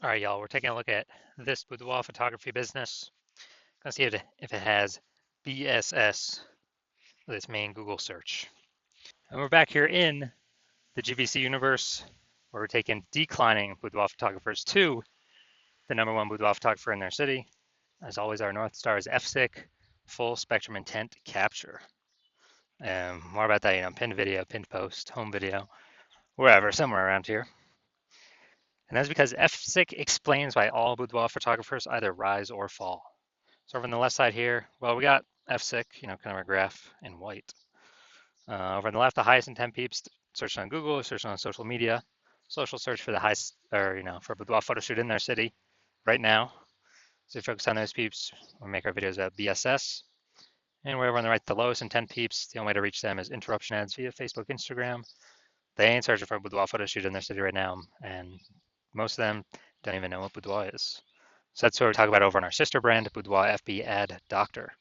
All right, y'all, we're taking a look at this boudoir photography business. Gonna see if it has BSS with its main Google search. And we're back here in the GVC universe where we're taking declining boudoir photographers to the #1 boudoir photographer in their city. As always, our North Star is FSIC, full spectrum intent capture. More about that, pinned video, pinned post, home video, wherever, somewhere around here. And that's because FSIC explains why all boudoir photographers either rise or fall. So over on the left side here, well, we got FSIC, kind of our graph in white. Over on the left, the highest intent peeps searched on Google, searched on social media, social search for the highest, or for a boudoir photo shoot in their city right now. So we focus on those peeps. We make our videos about BSS. And wherever on the right, the lowest intent peeps, the only way to reach them is interruption ads via Facebook, Instagram. They ain't searching for a boudoir photo shoot in their city right now, and most of them don't even know what boudoir is. So that's what we talk about over on our sister brand, Boudoir FB Ad Doctor.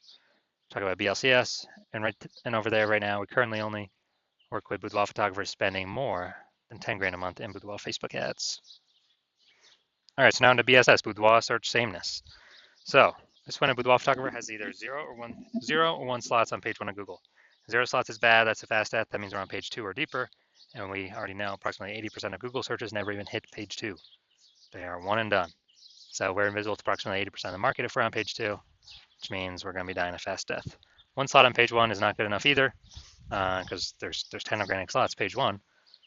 Talk about BLCS, and over there right now, we currently only work with boudoir photographers spending more than 10 grand a month in boudoir Facebook ads. All right, so now into BSS, boudoir search sameness. So this one, a boudoir photographer has either zero or one slots on page 1 of Google. 0 slots is bad, that's a fast death, that means we're on page 2 or deeper, and we already know approximately 80% of Google searches never even hit page 2. They are one and done. So we're invisible to approximately 80% of the market if we're on page 2, which means we're going to be dying a fast death. One slot on page 1 is not good enough either, because there's 10 organic slots page 1. So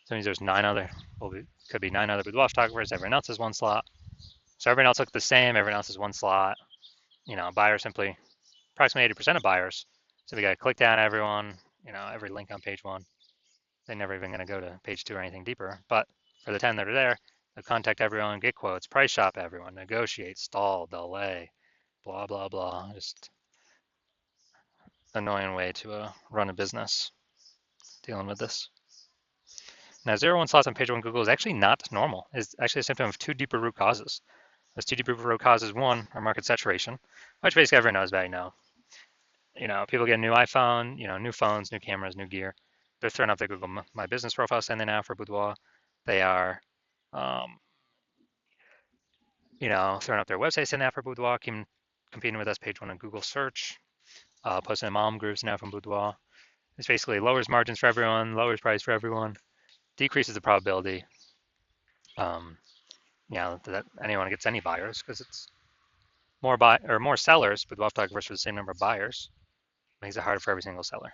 that means there's could be 9 other boudoir photographers. Everyone else has 1 slot. So everyone else looks the same. Everyone else has 1 slot. Buyers simply, approximately 80% of buyers. So we got to click down everyone, every link on page 1. They're never even going to go to page 2 or anything deeper. But for the 10 that are there, they'll contact everyone, get quotes, price shop everyone, negotiate, stall, delay, blah, blah, blah. Just annoying way to run a business dealing with this. Now, 0 1 slots on page 1 Google is actually not normal. It's actually a symptom of 2 deeper root causes. Those 2 deeper root causes, one, are market saturation, which basically everyone knows about now. People get a new iPhone, new phones, new cameras, new gear. They're throwing up their Google My Business profile saying they now for boudoir. They are, throwing up their website saying that for boudoir, competing with us page 1 on Google search, posting in mom groups now from boudoir. This basically lowers margins for everyone, lowers price for everyone, decreases the probability, that anyone gets any buyers, because it's more sellers, boudoir photographers for the same number of buyers, makes it harder for every single seller.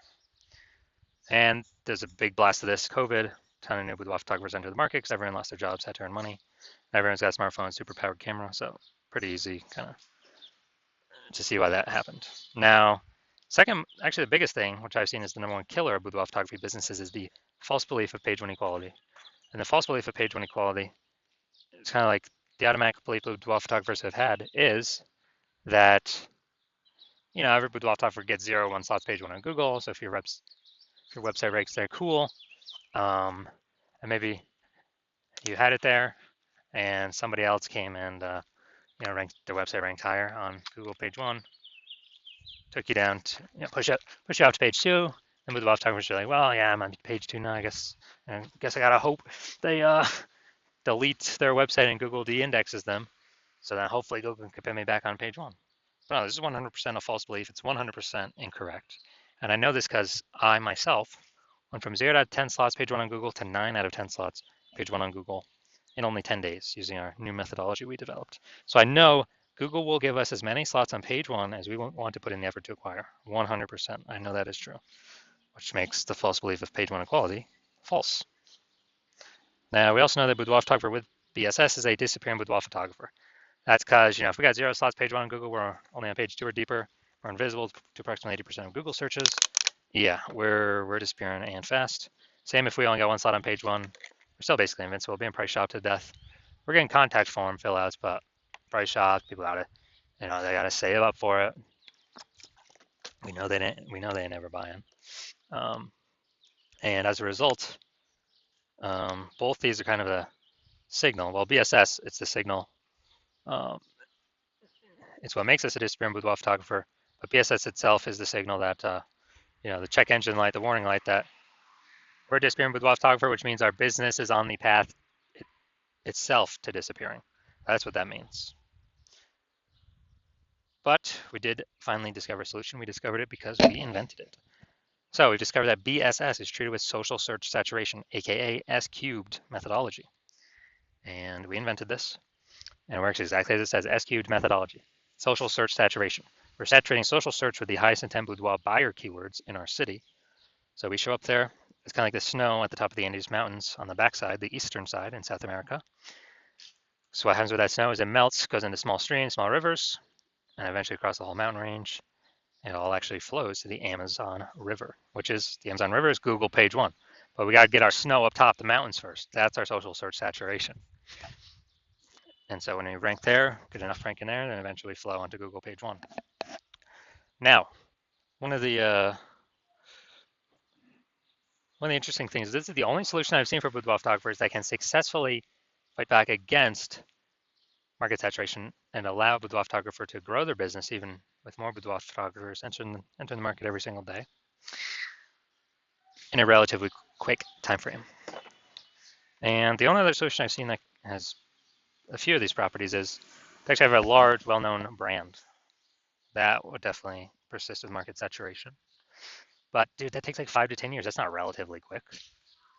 And there's a big blast of this COVID, ton of new boudoir photographers enter the market because everyone lost their jobs, had to earn money. Everyone's got a smartphone, super powered camera, so pretty easy kind of to see why that happened. Now, second, actually the biggest thing, which I've seen is the #1 killer of boudoir photography businesses, is the false belief of page 1 equality. And the false belief of page 1 equality, it's kind of like the automatic belief boudoir photographers have had is that, every boudoir photographer gets 0 1 slots page 1 on Google. So if your website ranks there, cool. And maybe you had it there and somebody else came and, ranked their website ranked higher on Google page 1, took you down to, push you out to page 2. And boudoir photographers are like, well, yeah, I'm on page 2 now, I guess I gotta hope they delete their website and Google de-indexes them, so that hopefully Google can put me back on page 1. But no, this is 100% a false belief. It's 100% incorrect. And I know this because I myself went from 0 out of 10 slots page 1 on Google to 9 out of 10 slots page 1 on Google in only 10 days using our new methodology we developed. So I know Google will give us as many slots on page 1 as we want to put in the effort to acquire. 100%. I know that is true, which makes the false belief of page 1 equality false. Now, we also know that boudoir photographer with BSS is a disappearing boudoir photographer. That's because, if we got 0 slots page 1 on Google, we're only on page 2 or deeper, we're invisible to approximately 80% of Google searches. Yeah, we're disappearing and fast. Same if we only got 1 slot on page 1, we're still basically invincible, being price shopped to death. We're getting contact form fill outs, but price shopped, people gotta, they gotta save up for it. We know they ain't never buying. And as a result, both these are kind of a signal. Well, BSS, it's the signal. It's what makes us a disappearing boudoir photographer, but BSS itself is the signal that, the check engine light, the warning light that we're a disappearing boudoir photographer, which means our business is on the path itself to disappearing. That's what that means. But we did finally discover a solution. We discovered it because we invented it. So we've discovered that BSS is treated with social search saturation, aka S cubed methodology. And we invented this, and it works exactly as it says, S cubed methodology. Social search saturation. We're saturating social search with the highest intent boudoir buyer keywords in our city. So we show up there, it's kind of like the snow at the top of the Andes Mountains on the backside, the eastern side in South America. So what happens with that snow is it melts, goes into small streams, small rivers, and eventually across the whole mountain range. It all actually flows to the Amazon River, which is the Amazon River is Google page one. But we got to get our snow up top the mountains first. That's our social search saturation. And so when you rank there, get enough ranking there, then eventually flow onto Google page one. Now, one of the interesting things, this is the only solution I've seen for boudoir photographers that can successfully fight back against market saturation and allow boudoir photographer to grow their business even with more boudoir photographers entering the market every single day in a relatively quick time frame. And the only other solution I've seen that has a few of these properties is to actually have a large, well-known brand. That would definitely persist with market saturation. But dude, that takes like 5 to 10 years. That's not relatively quick.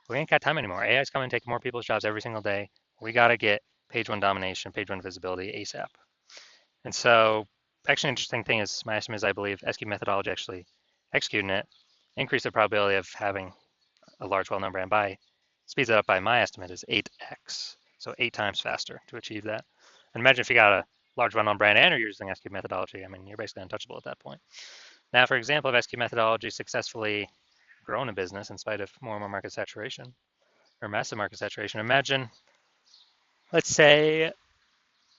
We ain't got time anymore. AI is coming to take more people's jobs every single day. We got to get page one domination, page one visibility ASAP. And so, actually, an interesting thing is my estimate is I believe SQ methodology actually executing it increase the probability of having a large, well-known brand by speeds it up by my estimate is 8x, so 8 times faster to achieve that. And imagine if you got a large, well-known brand and you're using SQ methodology. I mean, you're basically untouchable at that point. Now, for example, if SQ methodology successfully grown a business in spite of more and more market saturation or massive market saturation, imagine, let's say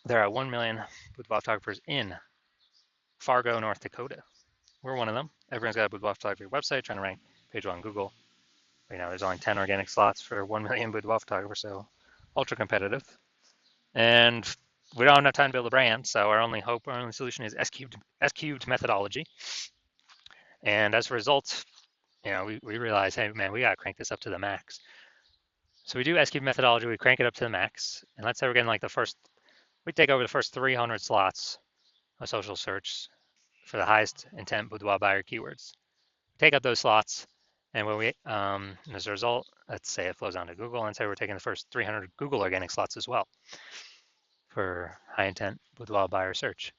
there are 1 million boudoir photographers in Fargo, North Dakota. We're one of them. Everyone's got a boudoir photography website trying to rank page one on Google. You know, there's only 10 organic slots for 1 million boudoir photographers, so ultra competitive. And we don't have enough time to build a brand, so our only hope, our only solution is S cubed methodology. And as a result, you know, we realize, hey, man, we got to crank this up to the max. So we do S cubed methodology, we crank it up to the max. And let's say we're getting like we take over the first 300 slots of social search for the highest intent boudoir buyer keywords. Take up those slots, and when we, as a result, let's say it flows onto Google, and say we're taking the first 300 Google organic slots as well for high intent boudoir buyer search.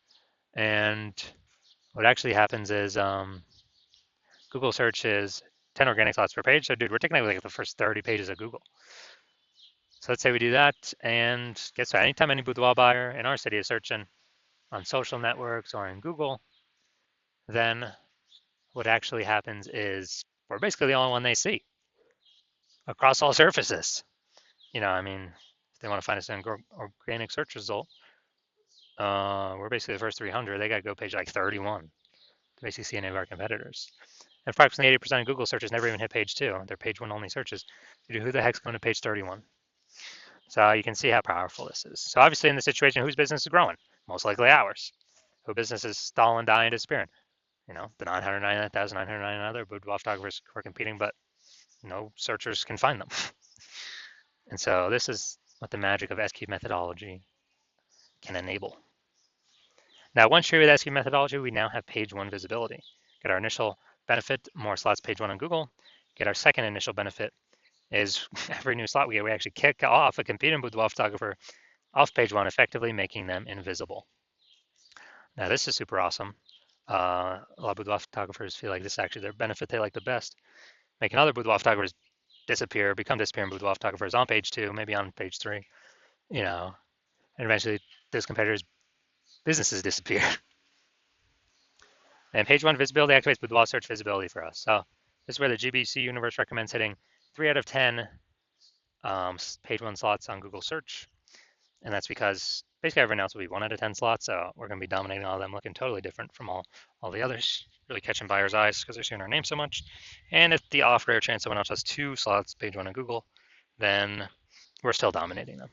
And what actually happens is Google search is 10 organic slots per page. So dude, we're taking like the first 30 pages of Google. So let's say we do that, and guess what? Anytime any boudoir buyer in our city is searching on social networks or in Google, then what actually happens is we're basically the only one they see across all surfaces. You know, I mean, if they want to find us an organic search result, we're basically the first 300. They got to go page like 31 to basically see any of our competitors. And approximately 80% of Google searches never even hit page 2. They're page 1 only searches. Who the heck's going to page 31? So you can see how powerful this is. So obviously in this situation, whose business is growing? Most likely ours. Whose business is stalling, dying, disappearing? You know, the 999,999 other boudoir photographers who are competing, but no searchers can find them. And so this is what the magic of SQ methodology can enable. Now, once you're with SQ methodology, we now have page one visibility. Get our initial benefit, more slots page one on Google. Get our second initial benefit is every new slot we get, we actually kick off a competing boudoir photographer off page one, effectively making them invisible. Now, this is super awesome. A lot of boudoir photographers feel like this is actually their benefit they like the best. Making other boudoir photographers become disappearing boudoir photographers on page 2, maybe on page 3, you know, and eventually those competitors' businesses disappear. And page 1 visibility activates boudoir search visibility for us. So this is where the GBC universe recommends hitting 3 out of 10 page 1 slots on Google search. And that's because basically everyone else will be 1 out of 10 slots, so we're going to be dominating all of them, looking totally different from all the others, really catching buyers' eyes because they're seeing our name so much. And if the off rare chance someone else has 2 slots, page 1 on Google, then we're still dominating them.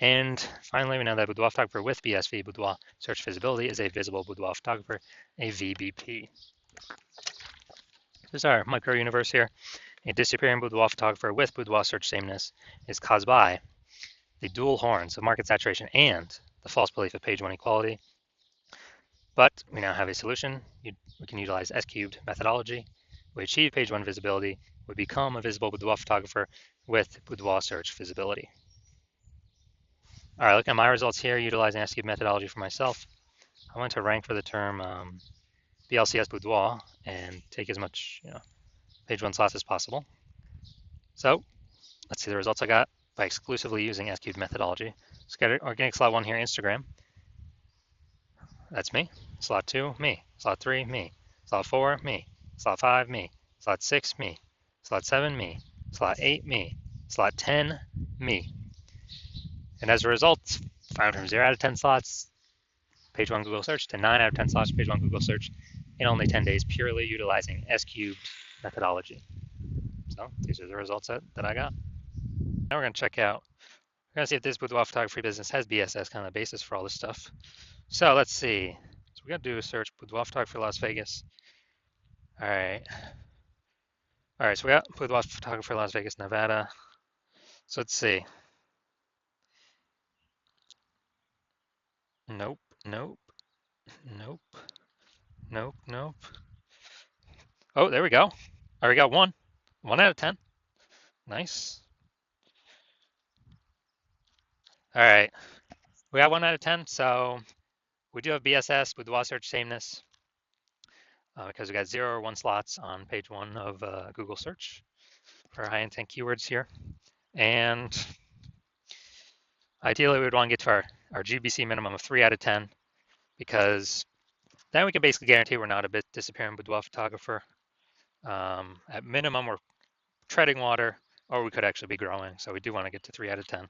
And finally, we know that boudoir photographer with BSV, boudoir search visibility, is a visible boudoir photographer, a VBP. This is our micro universe here. A disappearing boudoir photographer with boudoir search sameness is caused by the dual horns of market saturation and the false belief of page one equality. But we now have a solution. We can utilize S-cubed methodology. We achieve page one visibility. We become a visible boudoir photographer with boudoir search visibility. All right, look at my results here utilizing S-cubed methodology for myself. I went to rank for the term BLCS boudoir and take as much page one slots as possible. So let's see the results I got by exclusively using S-cubed methodology. Let's get organic slot one here, Instagram. That's me. Slot 2, me. Slot 3, me. Slot 4, me. Slot 5, me. Slot 6, me. Slot 7, me. Slot 8, me. Slot 10, me. And as a result, I went from 0 out of 10 slots, page 1 Google search, to 9 out of 10 slots, page 1 Google search, in only 10 days, purely utilizing S-cubed methodology. So these are the results that I got. Now we're going to check out, we're going to see if this boudoir photography business has BSS, kind of the basis for all this stuff. So let's see. So we got to do a search boudoir photography for Las Vegas. All right. All right, so we got boudoir photographer Las Vegas, Nevada. So let's see. Nope, nope, nope, nope, nope. Oh, there we go. All right, we got one. 1 out of 10. Nice. All right. We got 1 out of 10. So we do have BSS, boudoir search sameness, because we got 0 or 1 slots on page 1 of Google search for high intent keywords here. And ideally, we would want to get to our GBC minimum of 3 out of 10, because then we can basically guarantee we're not a bit disappearing boudoir photographer. At minimum, we're treading water, or we could actually be growing. So we do want to get to 3 out of 10.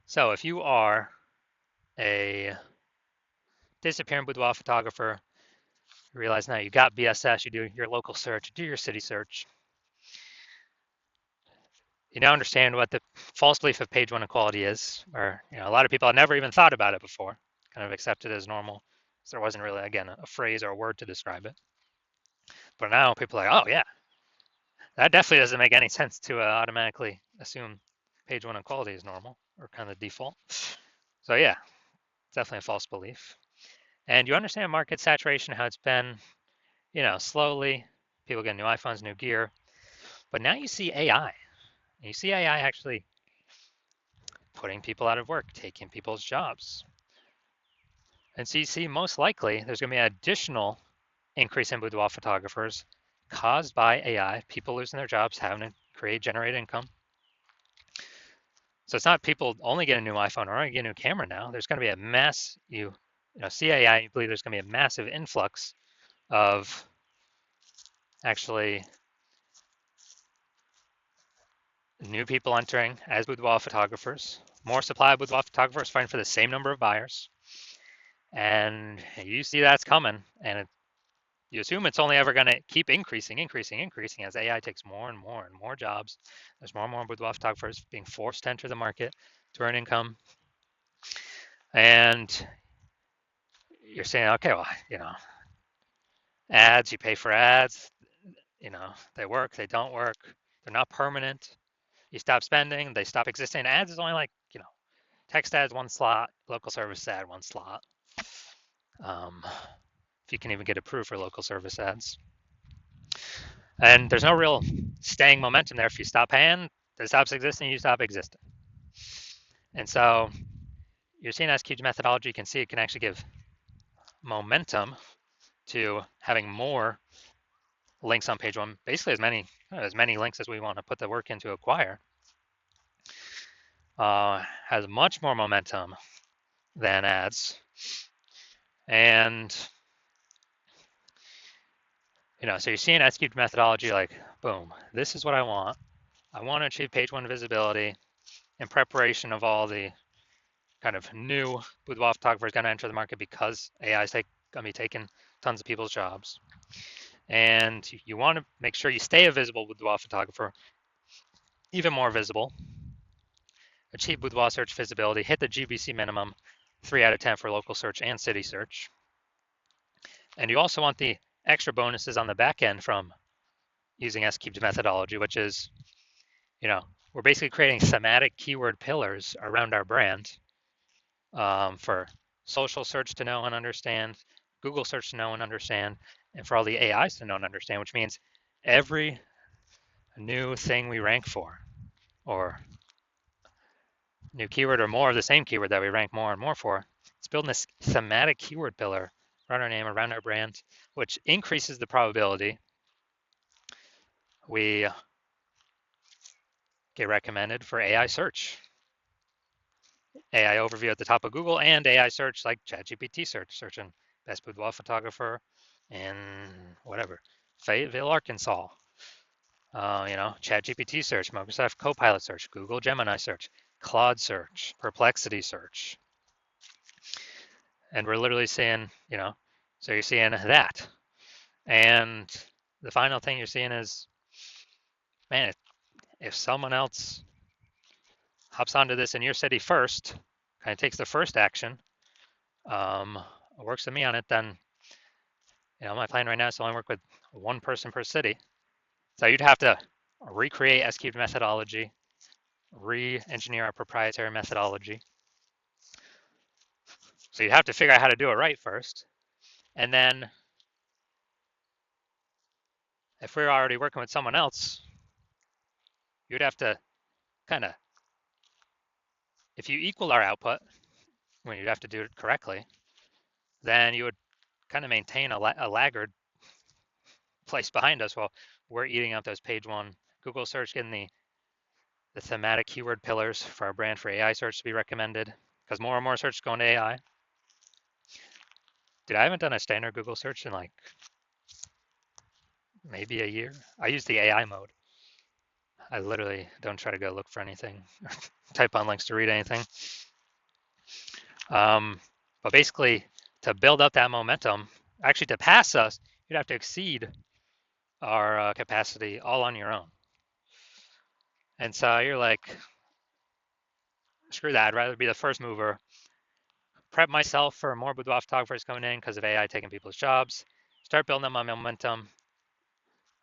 So if you are a disappearing boudoir photographer, you realize now you got BSS, you do your local search, you do your city search. You now understand what the false belief of page one equality is, or a lot of people have never even thought about it before, kind of accept it as normal. So there wasn't really, again, a phrase or a word to describe it. But now people are like, oh yeah, that definitely doesn't make any sense to automatically assume page one equality is normal or kind of default. So yeah, definitely a false belief. And you understand market saturation, how it's been, slowly, people get new iPhones, new gear. But now you see AI. You see AI actually putting people out of work, taking people's jobs. And so you see most likely there's going to be an additional increase in boudoir photographers caused by AI, people losing their jobs, having to generate income. So it's not people only get a new iPhone or only get a new camera now. There's going to be a mass, see AI, you believe there's going to be a massive influx of actually new people entering as boudoir photographers, more supply of boudoir photographers fighting for the same number of buyers. And you see that's coming, and you assume it's only ever going to keep increasing as AI takes more and more and more jobs. There's more and more boudoir photographers being forced to enter the market to earn income. And you're saying, okay, well, ads, you pay for ads, they work, they don't work, they're not permanent. You stop spending, they stop existing. Ads is only like, text ads 1 slot, local service ad 1 slot. If you can even get approved for local service ads. And there's no real staying momentum there. If you stop paying, it stops existing, you stop existing. And so you're seeing S-cubed methodology, you can see it can actually give momentum to having more links on page one, basically as many links as we want to put the work in to acquire. Has much more momentum than ads. And so you're seeing S-cubed methodology like, boom, this is what I want. I want to achieve page one visibility in preparation of all the kind of new boudoir photographers going to enter the market because AI is going to be taking tons of people's jobs. And you want to make sure you stay a visible boudoir photographer, even more visible, achieve boudoir search visibility, hit the GBC minimum, 3 out of 10 for local search and city search. And you also want the extra bonuses on the back end from using S-cubed methodology, which is, we're basically creating thematic keyword pillars around our brand for social search to know and understand, Google search to know and understand, and for all the AIs to know and understand, which means every new thing we rank for, or new keyword or more of the same keyword that we rank more and more for, it's building this thematic keyword pillar around our name, around our brand, which increases the probability we get recommended for AI search, AI overview at the top of Google, and AI search like ChatGPT search, searching best boudoir photographer in whatever, Fayetteville, Arkansas. ChatGPT search, Microsoft Copilot search, Google Gemini search, Claude search, Perplexity search. And we're literally seeing, so you're seeing that. And the final thing you're seeing is, man, if someone else hops onto this in your city first, kind of takes the first action, works with me on it, then, my plan right now is to only work with one person per city. So you'd have to recreate S-cubed methodology, re-engineer our proprietary methodology. So you'd have to figure out how to do it right first. And then if we're already working with someone else, you'd have to kind of, if you equal our output, when you'd have to do it correctly, then you would kind of maintain a laggard place behind us while we're eating up those page one Google search, getting the thematic keyword pillars for our brand for AI search to be recommended, because more and more search is going to AI. Dude, I haven't done a standard Google search in like maybe a year. I use the AI mode. I literally don't try to go look for anything, type on links to read anything. But basically, to build up that momentum, actually to pass us, you'd have to exceed our capacity all on your own. And so you're like, screw that. I'd rather be the first mover, prep myself for more boudoir photographers coming in because of AI taking people's jobs, start building up my momentum,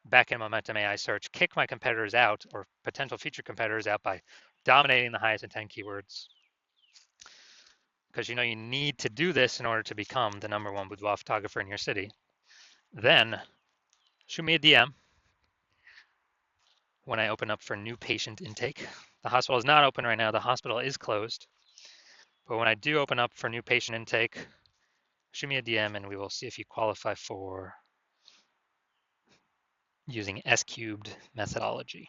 back in momentum AI search, kick my competitors out or potential future competitors out by dominating the highest intent keywords. Because you need to do this in order to become the #1 boudoir photographer in your city. Then shoot me a DM when I open up for new patient intake. The hospital is not open right now. The hospital is closed. But when I do open up for new patient intake, shoot me a DM and we will see if you qualify for using S-cubed methodology.